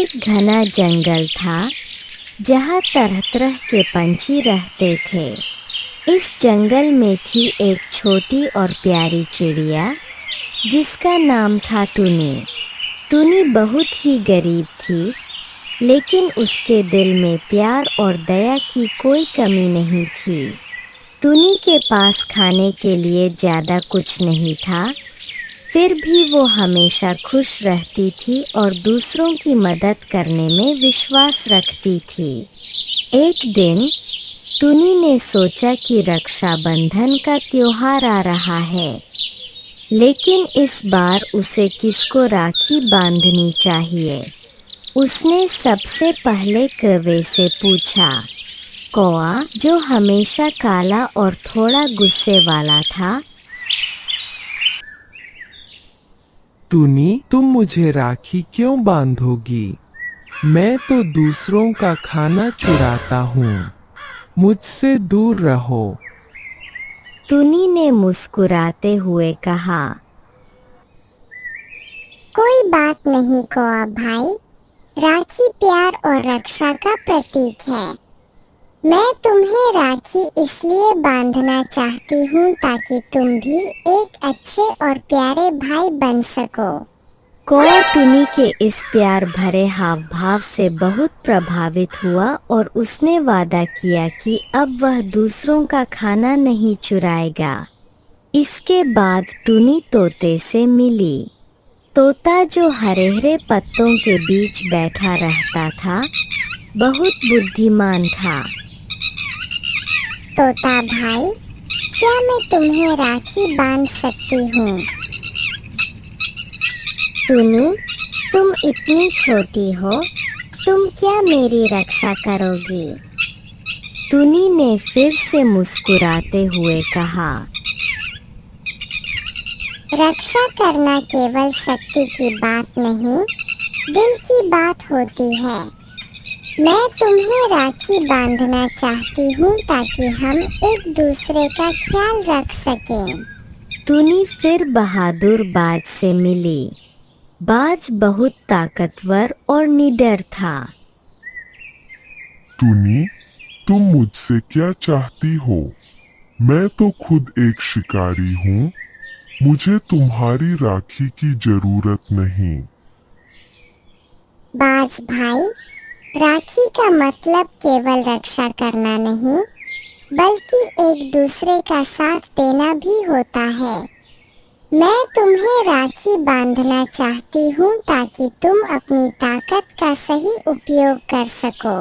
एक घना जंगल था जहाँ तरह तरह के पंछी रहते थे। इस जंगल में थी एक छोटी और प्यारी चिड़िया जिसका नाम था टुनी। टुनी बहुत ही गरीब थी, लेकिन उसके दिल में प्यार और दया की कोई कमी नहीं थी। टुनी के पास खाने के लिए ज़्यादा कुछ नहीं था, फिर भी वो हमेशा खुश रहती थी और दूसरों की मदद करने में विश्वास रखती थी। एक दिन टुनी ने सोचा कि रक्षाबंधन का त्योहार आ रहा है, लेकिन इस बार उसे किसको राखी बांधनी चाहिए। उसने सबसे पहले कौवे से पूछा। कौवा, जो हमेशा काला और थोड़ा गुस्से वाला था, टुनी, तुम मुझे राखी क्यों बांधोगी? मैं तो दूसरों का खाना चुराता हूँ। मुझसे दूर रहो। टुनी ने मुस्कुराते हुए कहा। कोई बात नहीं कौवा भाई, राखी प्यार और रक्षा का प्रतीक है। मैं तुम्हें राखी इसलिए बांधना चाहती हूँ ताकि तुम भी एक अच्छे और प्यारे भाई बन सको। कौवा टुनी के इस प्यार भरे हाव भाव से बहुत प्रभावित हुआ और उसने वादा किया कि अब वह दूसरों का खाना नहीं चुराएगा। इसके बाद टुनी तोते से मिली। तोता, जो हरे हरे पत्तों के बीच बैठा रहता था, बहुत बुद्धिमान था। तोता भाई, क्या मैं तुम्हें राखी बांध सकती हूँ? टुनी, तुम इतनी छोटी हो, तुम क्या मेरी रक्षा करोगी? टुनी ने फिर से मुस्कुराते हुए कहा। रक्षा करना केवल शक्ति की बात नहीं, दिल की बात होती है। मैं तुम्हें राखी बांधना चाहती हूँ ताकि हम एक दूसरे का ख्याल रख सकें। टुनी फिर बहादुर बाज से मिली। बाज बहुत ताकतवर और निडर था। टुनी, तुम मुझसे क्या चाहती हो? मैं तो खुद एक शिकारी हूँ। मुझे तुम्हारी राखी की जरूरत नहीं। बाज भाई, राखी का मतलब केवल रक्षा करना नहीं, बल्कि एक दूसरे का साथ देना भी होता है। मैं तुम्हें राखी बांधना चाहती हूँ ताकि तुम अपनी ताकत का सही उपयोग कर सको।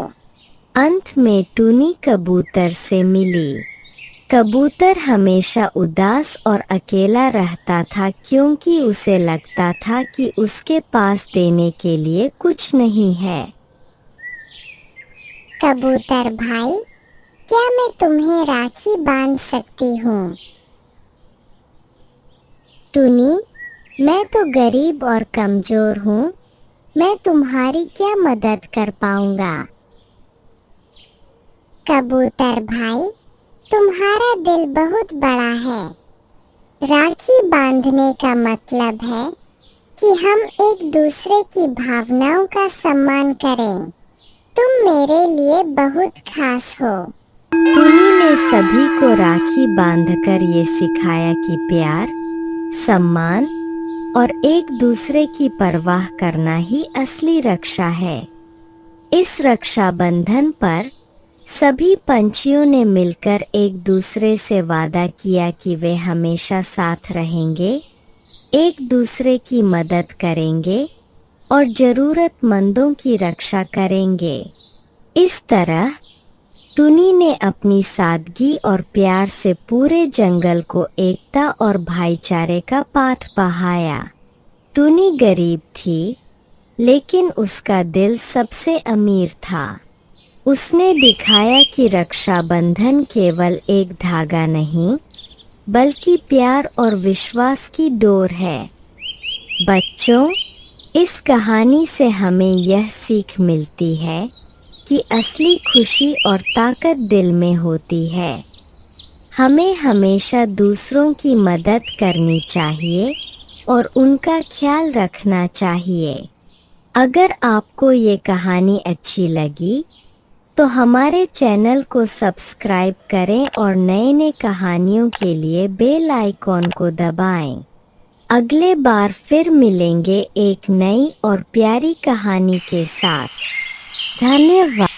अंत में टुनी कबूतर से मिली। कबूतर हमेशा उदास और अकेला रहता था क्योंकि उसे लगता था कि उसके पास देने के लिए कुछ नहीं है। कबूतर भाई, क्या मैं तुम्हें राखी बांध सकती हूँ? टुनी, मैं तो गरीब और कमजोर हूँ, मैं तुम्हारी क्या मदद कर पाऊंगा? कबूतर भाई, तुम्हारा दिल बहुत बड़ा है। राखी बांधने का मतलब है कि हम एक दूसरे की भावनाओं का सम्मान करें। तुम मेरे लिए बहुत खास हो। टुनी ने सभी को राखी बांधकर ये सिखाया कि प्यार, सम्मान और एक दूसरे की परवाह करना ही असली रक्षा है। इस रक्षाबंधन पर सभी पंछियों ने मिलकर एक दूसरे से वादा किया कि वे हमेशा साथ रहेंगे, एक दूसरे की मदद करेंगे और जरूरतमंदों की रक्षा करेंगे। इस तरह टुनी ने अपनी सादगी और प्यार से पूरे जंगल को एकता और भाईचारे का पाठ पढ़ाया। टुनी गरीब थी, लेकिन उसका दिल सबसे अमीर था। उसने दिखाया कि रक्षाबंधन केवल एक धागा नहीं, बल्कि प्यार और विश्वास की डोर है। बच्चों, इस कहानी से हमें यह सीख मिलती है कि असली खुशी और ताकत दिल में होती है। हमें हमेशा दूसरों की मदद करनी चाहिए और उनका ख्याल रखना चाहिए। अगर आपको ये कहानी अच्छी लगी तो हमारे चैनल को सब्सक्राइब करें और नए नए कहानियों के लिए बेल आइकॉन को दबाएं। अगले बार फिर मिलेंगे एक नई और प्यारी कहानी के साथ। धन्यवाद।